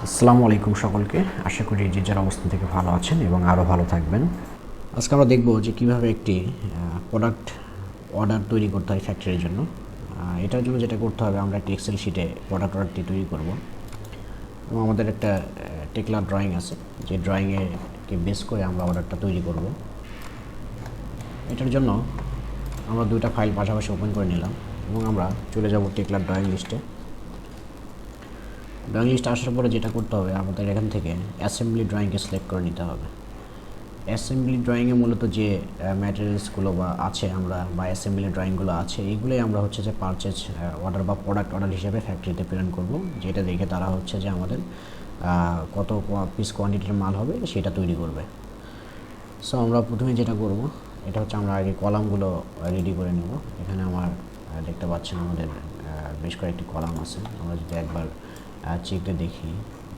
আসসালামু আলাইকুম সকলকে। আশা করি যে যার অবস্থান থেকে ভালো আছেন এবং আরও ভালো থাকবেন। আজকে আমরা দেখব যে কিভাবে একটি প্রোডাক্ট অর্ডার তৈরি করতে হয় ফ্যাক্টরির জন্য। এটার জন্য যেটা করতে হবে, আমরা একটি এক্সেল শিটে প্রোডাক্ট অর্ডারটি তৈরি করব এবং আমাদের একটা টেকলার ড্রয়িং আছে, যে ড্রয়িংকে বেস করে আমরা অর্ডারটা তৈরি করব। এটার জন্য আমরা দুইটা ফাইল পাশাপাশি ওপেন করে নিলাম এবং আমরা চলে যাব টেকলার ড্রয়িং লিস্টে। ড্রয়িং লিস্ট আসার পরে যেটা করতে হবে, আমাদের এখান থেকে অ্যাসেম্বলি ড্রয়িংকে সিলেক্ট করে নিতে হবে। অ্যাসেম্বলি ড্রয়িংয়ে মূলত যে ম্যাটেরিয়ালসগুলো আছে বা অ্যাসেম্বলি ড্রয়িংগুলো আছে, এইগুলোই আমরা হচ্ছে যে পারচেজ অর্ডার বা প্রোডাক্ট অর্ডার হিসেবে ফ্যাক্টরিতে প্রেরণ করব, যেটা দেখে তারা হচ্ছে যে আমাদের কত পিস কোয়ান্টিটির মাল হবে সেটা তৈরি করবে। সো আমরা প্রথমে যেটা করব, এটা হচ্ছে আমরা আগে কলামগুলো রেডি করে নেব। এখানে আমার দেখতে পাচ্ছেন আমাদের বেশ কয়েকটি কলাম আছে। আমরা যদি একবার চেকটা দেখি,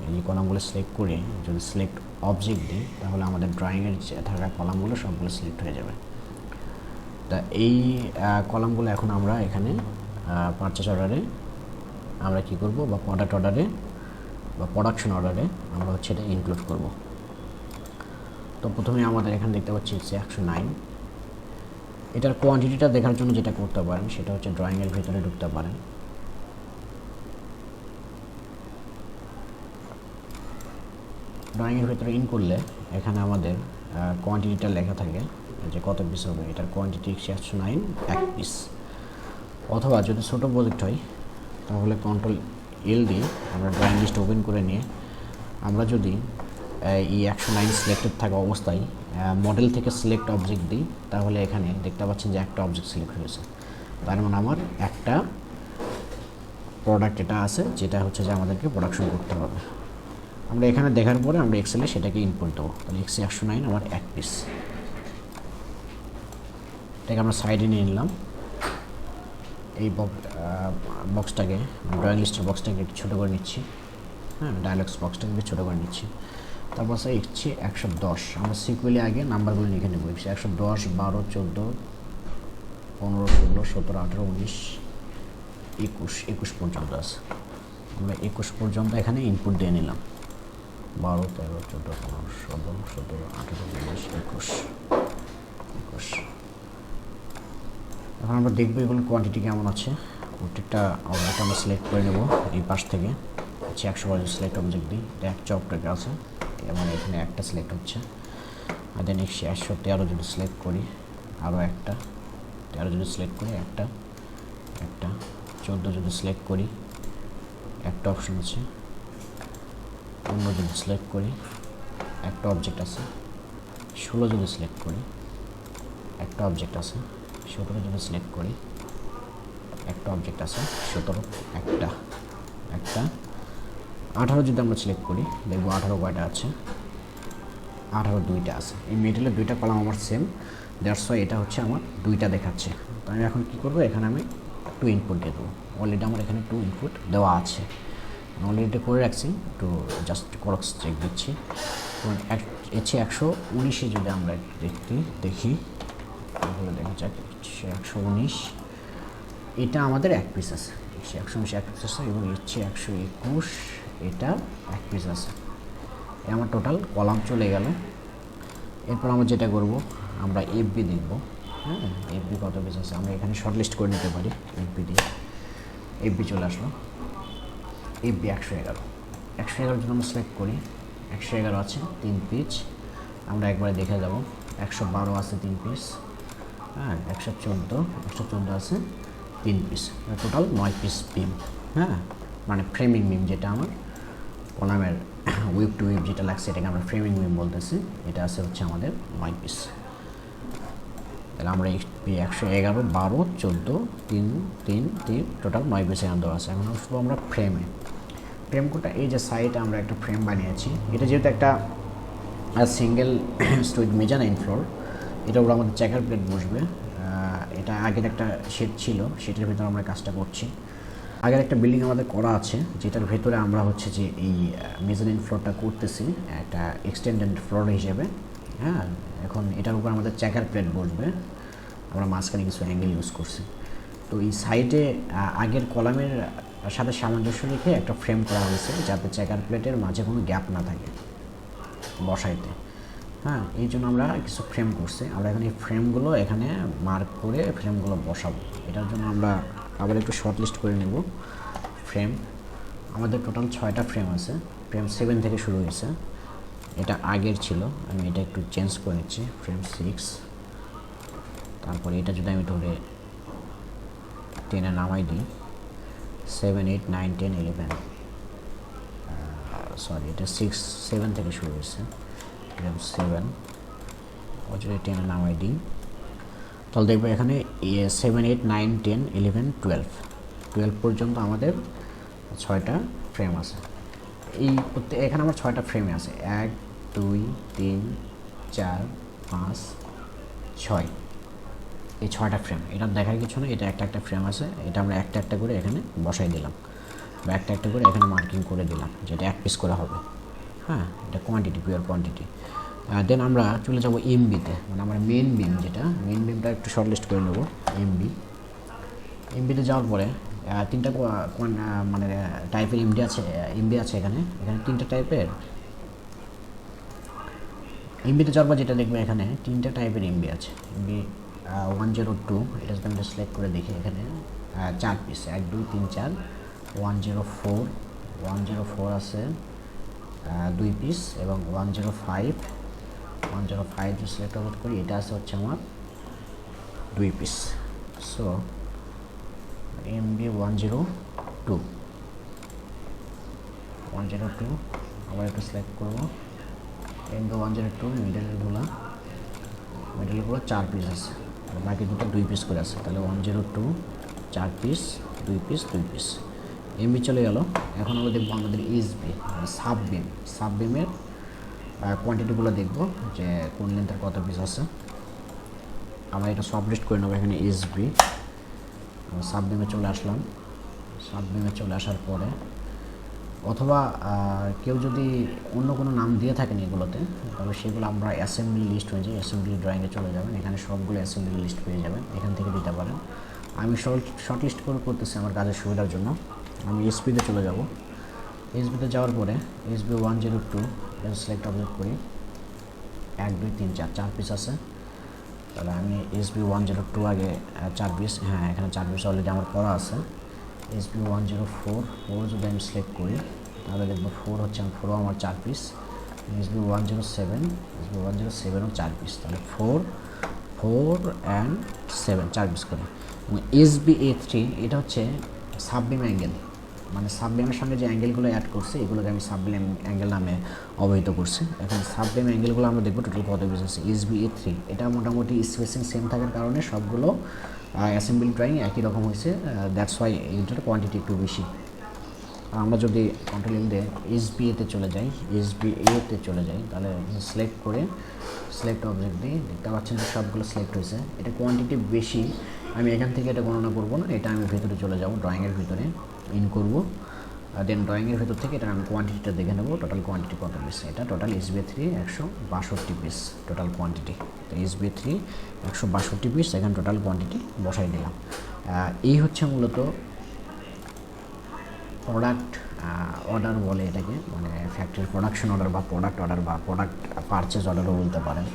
এই কলামগুলো সিলেক্ট করে যদি সিলেক্ট অবজেক্ট দিই, তাহলে আমাদের ড্রয়িংয়ের থাকা কলামগুলো সবগুলো সিলেক্ট হয়ে যাবে। তা এই কলামগুলো এখন আমরা এখানে পারচেজ অর্ডারে আমরা কি করব, বা প্রোডাক্ট অর্ডারে বা প্রোডাকশন অর্ডারে আমরা হচ্ছে এটা ইনক্লুড করব। তো প্রথমে আমাদের এখানে দেখতে পাচ্ছি হচ্ছে 109। এটার কোয়ান্টিটিটা দেখার জন্য যেটা করতে পারেন, সেটা হচ্ছে ড্রয়িংয়ের ভিতরে ঢুকতে পারেন। ড্রয়িংয়ের ভিতরে ইন করলে এখানে আমাদের কোয়ান্টিটিটা লেখা থাকে যে কত পিস হবে। এটার কোয়ান্টিটি 109 এক পিস। অথবা যদি ছোটো প্রজেক্ট হয়, তাহলে কন্ট্রোল এল দিয়ে আমরা ড্রয়িং লিস্ট ওপেন করে নিয়ে আমরা যদি এই 109 সিলেক্টেড থাকা অবস্থায় মডেল থেকে সিলেক্ট অবজেক্ট দিই, তাহলে এখানে দেখতে পাচ্ছেন যে একটা অবজেক্ট সিলেক্ট হয়েছে। তার মানে আমার একটা প্রোডাক্ট এটা আছে, যেটা হচ্ছে যে আমাদেরকে প্রোডাকশন করতে হবে। আমরা এখানে দেখার পরে আমরা এক্সেলে সেটাকে ইনপুট দেবো। তাহলে 109 আমার এক পিস। এটাকে আমরা সাইডে নিয়ে নিলাম। এই বক্সটাকে, ড্রয়িং লিস্টের বক্সটাকে একটু ছোটো করে নিচ্ছি। ডায়ালগস বক্সটাকে একটু ছোটো করে নিচ্ছি। তারপর স্যার 110 আমরা সিকুয়েলি আগে নাম্বারগুলো লিখে নেব। 110, 12, 14, 15, 16, 17, 18, 19, 21 পর্যন্ত আছে। আমরা 21 পর্যন্ত এখানে ইনপুট দিয়ে নিলাম। 12, 13, 14, 15, 16, 17, 18, 19, 21। এখন আমরা দেখবো এগুলো কোয়ান্টিটি কেমন আছে। প্রত্যেকটা অবজেক্ট আমরা সিলেক্ট করে নেব। এই পাশ থেকে হচ্ছে 100 সিলেক্ট অবজেক্ট দিই। এটা এক চক্রকে আছে, এবং এখানে একটা সিলেক্ট হচ্ছে। আর দেন 113 যদি সিলেক্ট করি, আরও একটা 13 যদি সিলেক্ট করি, একটা 14 যদি সিলেক্ট করি, একটা অপশন আছে। 15 যদি সিলেক্ট করি, একটা অবজেক্ট আছে। 16 যদি সিলেক্ট করি, একটা অবজেক্ট আছে। 17 যদি সিলেক্ট করি, একটা অবজেক্ট আছে। 17 একটা 18 যদি আমরা সিলেক্ট করি, দেখবো 18 কয়টা আছে। 18 দুইটা আছে। এই মিডলের দুইটা কলাম আমার সেম, দ্যাটস ওয়াই এটা হচ্ছে আমার দুইটা দেখাচ্ছে। তো আমি এখন কী করবো, এখানে আমি 2 ইনপুট দিয়ে দেবো। অলরেডি আমার এখানে 2 ইনপুট দেওয়া আছে, অলরেডি করে রাখছি। একটু জাস্ট ক্রস চেক দিচ্ছি। তো 119 যদি আমরা দেখি, তাহলে দেখা যাক 119 এটা আমাদের এক পিস আছে। 119 এক পিস আছে, এবং 121 এটা এক পিস আছে। আমার টোটাল কলাম চলে গেল। এরপর আমরা যেটা করব, আমরা এফবি দেখব। এফবি কত পিস আছে আমরা এখানে শর্ট লিস্ট করে নিতে পারি। এফবি দিয়ে এফবি চলে আসলো। এফবি 111 যদি আমরা সিলেক্ট করি, 111 আছে 3 পিস। আমরা একবারে দেখে যাব। 112 আছে 3 পিস। 114 আছে 3 পিস। টোটাল 9 পিস বিম। মানে ফ্রেমিং বিম, যেটা আমার কলামের উইপ টু উইপ যেটা লাগছে, এটাকে আমরা ফ্রেমিং বিম বলতেছি। এটা আছে হচ্ছে আমাদের 9 পিস। তাহলে আমরা 111, 12, 14, 3 টোটাল 9 পিস এখানে দেওয়া আছে। এখন আসবো আমরা ফ্রেম কোডটা। এই যে সাইডে আমরা একটা ফ্রেম বানিয়েছি, এটা যেহেতু একটা সিঙ্গেল স্টোরেজ মেজানাইন ফ্লোর, এটার উপর আমাদের চেকার প্লেট বসবে। এটা আগের একটা শেড ছিল, সেটার ভিতরে আমরা কাজটা করছি। আগের একটা বিল্ডিং আমাদের করা আছে, যেটার ভেতরে আমরা হচ্ছে যে এই মেজানিন ফ্লোরটা করতেছি একটা এক্সটেন্ডেড ফ্লোর হিসেবে। এখন এটার উপর আমাদের চেকার প্লেট বসবে। আমরা মাঝখানে কিছু অ্যাঙ্গেল ইউজ করছি। তো এই সাইডে আগের কলামের সাথে সামঞ্জস্য রেখে একটা ফ্রেম করা হয়েছে যাতে চেকার প্লেটের মাঝে কোনো গ্যাপ না থাকে বসাইতে। হ্যাঁ, এই জন্য আমরা কিছু ফ্রেম করছি। আমরা এখানে এই ফ্রেমগুলো এখানে মার্ক করে ফ্রেমগুলো বসাবো। এটার জন্য আমরা আবার একটু শর্ট লিস্ট করে নেব। ফ্রেম আমাদের টোটাল 6টা ফ্রেম আছে। ফ্রেম 7 থেকে শুরু হয়েছে, এটা আগের ছিল, আমি এটা একটু চেঞ্জ করে নিচ্ছি। ফ্রেম 6, তারপরে এটা যদি আমি ধরে 10-এ নামাই দিই, 7, 8, 9, 10, 11, সরি এটা 7 থেকে শুরু হয়েছে। ফ্রেম 7 ও যদি 10-এ নামাই দিই তাহলে দেখবো এখানে 7, 8, 9, 10, 11, 12 পর্যন্ত আমাদের 6টা ফ্রেম আছে। এখানে আমার 6টা ফ্রেমে আছে, 1, 2, 3, 4, 5, 6, এই 6টা ফ্রেম। এটা দেখার কিছু না, এটা একটা ফ্রেম আছে, এটা আমরা একটা একটা করে এখানে বসাই দিলাম বা একটা একটা করে এখানে মার্কিং করে দিলাম, যেটা 1 পিস করে হবে। হ্যাঁ, এটা কোয়ান্টিটি, পিওর কোয়ান্টিটি। দেন আমরা চলে যাব এমবিতে, মানে আমার মেন বিম, মেন বিমটা একটু শর্ট লিস্ট করে নেব। এমবিতে যাওয়ার পরে 3টা মানে টাইপের এমবি আছে এখানে 3টা টাইপের এমবিতে যাওয়ার পর যেটা দেখবে এখানে 3টা টাইপের এমবি আছে। এমবি 102, এটা যদি আমরা সিলেক্ট করে দেখি এখানে 4 পিস, 1, 2, 3, 4, 104 আছে 2 পিস, এবং 105 যদি সিলেক্ট করি, এটা আছে হচ্ছে আমার 2 পিস। সো এমবি 102 আবার একটু সিলেক্ট করবো। এমবি 102 মিডলগুলো 4 পিস আছে, বাকি দুটো 2 পিস করে আছে, তাহলে 102 4 পিস, 2 পিস। এমবি চলে গেল। এখন আমরা দেখবো আমাদের ইএসবি সাববিমের কোয়ান্টিটিগুলো দেখবো যে কোন লেন্থের কত পিস আছে। আমরা এটা সব লিস্ট করে নেবো। এখানে ইএসবি সাববিমে চলে আসলাম। সাববিমে চলে আসার পরে, অথবা কেউ যদি অন্য কোনো নাম দিয়ে থাকেন এগুলোতে, তবে সেগুলো আমরা অ্যাসেম্বলি লিস্ট হয়ে যায়, অ্যাসেম্বলি ড্রয়িংয়ে চলে যাবেন, এখানে সবগুলো অ্যাসেম্বলি লিস্ট পেয়ে যাবেন, এখান থেকে দিতে পারেন। আমি শর্ট লিস্ট করতেছি আমার কাজের সুবিধার জন্য। আমি এসপিতে চলে যাব। এসবিতে যাওয়ার পরে এসবি 102 সিলেক্ট অবজেক্ট করি, 1, 2, 3, 4 পিস আছে, তাহলে আমি এসবি 102 আগে 4 পিস, হ্যাঁ এখানে 4 পিস অলরেডি আমার করা আছে। এসবি 104 যদি আমি সিলেক্ট করি তাহলে দেখবো 4 হচ্ছে, 4ও আমার 4 পিস। এসবি 107ও 4 পিস, তাহলে 4 and 7 4 পিস করে। এবং এসবি A3 এটা হচ্ছে সাববিম অ্যাঙ্গেল, মানে সাববিমের সঙ্গে যে অ্যাঙ্গেলগুলো অ্যাড করছে এগুলোকে আমি সাববিম অ্যাঙ্গেল নামে অবহিত করছি। এখন সাববিম অ্যাঙ্গেলগুলো আমরা দেখবো টোটাল কত পিস আছে। এসবি A3 এটা মোটামুটি স্পেসিং সেম থাকার কারণে সবগুলো অ্যাসেম্বলি ড্রয়িং একই রকম হয়েছে, দ্যাটস ওয়াই এইটার কোয়ান্টিটি একটু বেশি। আর আমরা যদি কন্ট্রোল দিয়ে এসবিএতে চলে যাই, তাহলে সিলেক্ট অবজেক্ট দিয়ে দেখতে পাচ্ছেন যে সবগুলো সিলেক্ট হয়েছে। এটা কোয়ান্টিটি বেশি, আমি এখান থেকে এটা গণনা করবো না, এটা আমি ভেতরে চলে যাব, ড্রয়িংয়ের ভিতরে ইন করবো, দেন ড্রয়িংয়ের ভেতর থেকে এটা আমি কোয়ান্টিটিটা দেখে নেবো, টোটাল কোয়ান্টিটি কত পিস। এটা total SBA 3 162 piece total quantity. তো এসবিএ 3 162 পিস, এখানে টোটাল কোয়ান্টিটি বসাই দিলাম। এই হচ্ছে মূলত প্রোডাক্ট অর্ডার বলে এটাকে, মানে ফ্যাক্টরির প্রোডাকশন অর্ডার বা প্রোডাক্ট অর্ডার বা প্রোডাক্ট পারচেজ অর্ডারও বলতে পারেন,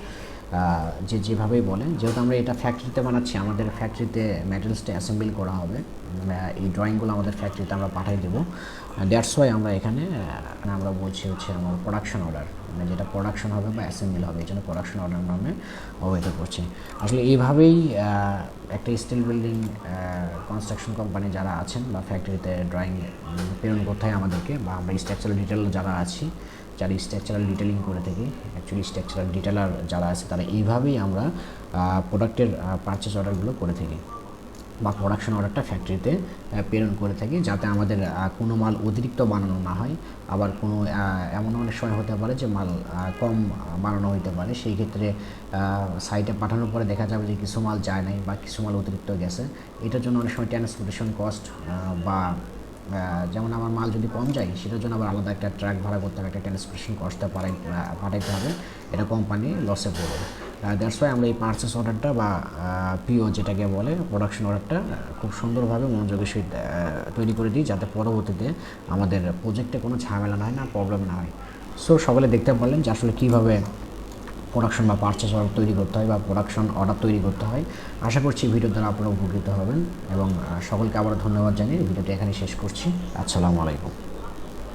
যেভাবেই বলে। যেহেতু আমরা এটা ফ্যাক্টরিতে বানাচ্ছি, আমাদের ফ্যাক্টরিতে ম্যাটেরিয়ালসটা অ্যাসেম্বল করা হবে, এই ড্রয়িংগুলো আমাদের ফ্যাক্টরিতে আমরা পাঠিয়ে দেবো। দ্যাটস ওয়াই আমরা এখানে আমরা বলছি হচ্ছে আমার প্রোডাকশন অর্ডার, মানে যেটা প্রোডাকশন হবে বা অ্যাসেম্বল হবে, এই জন্য প্রোডাকশন অর্ডার নামে অবহিত করছি। আসলে এইভাবেই একটা স্টিল বিল্ডিং কনস্ট্রাকশন কোম্পানি যারা আছেন বা ফ্যাক্টরিতে ড্রয়িং প্রেরণ করতে হয় আমাদেরকে, বা আমরা স্ট্রাকচারাল ডিটেল যারা আছি, যারা স্ট্রাকচারাল ডিটেলিং করে থাকি, অ্যাকচুয়ালি স্ট্রাকচারাল ডিটেলার যারা আছে, তারা এইভাবেই আমরা প্রোডাক্টের পারচেস অর্ডারগুলো করে থাকি বা প্রোডাকশন অর্ডারটা ফ্যাক্টরিতে প্রেরণ করে থাকি, যাতে আমাদের কোনো মাল অতিরিক্ত বানানো না হয়। আবার কোনো এমন অনেক সময় হতে পারে যে মাল কম বানানো হতে পারে, সেই ক্ষেত্রে সাইটে পাঠানোর পরে দেখা যাবে যে কিছু মাল যায় নাই বা কিছু মাল অতিরিক্ত গেছে। এটার জন্য অনেক সময় ট্রান্সপোর্টেশন কস্ট বা যেমন আমার মাল যদি কম যায়, সেটার জন্য আবার আলাদা একটা ট্রাক ভাড়া করতে হবে, একটা ট্রান্সপোর্টেশন কস্টটা পাঠাইতে হবে, এটা কোম্পানি লসে পড়বে। দ্যাটস ওয়াই আমরা এই পারচেস অর্ডারটা বা পিও যেটাকে বলে প্রোডাকশন অর্ডারটা খুব সুন্দরভাবে মনোযোগের সহিত তৈরি করে দিই, যাতে পরবর্তীতে আমাদের প্রজেক্টে কোনো ঝামেলা না হয়, না প্রবলেম না হয়। সো সকলে দেখতে পারলেন যে আসলে কীভাবে প্রোডাকশন বা পারচেস অর্ডার তৈরি করতে হয় বা প্রোডাকশন অর্ডার তৈরি করতে হয়। আশা করছি ভিডিওর দ্বারা আপনারা উপকৃত হবেন এবং সকলকে আবারও ধন্যবাদ জানিয়ে ভিডিওটি এখানে শেষ করছি। আসসালামু আলাইকুম।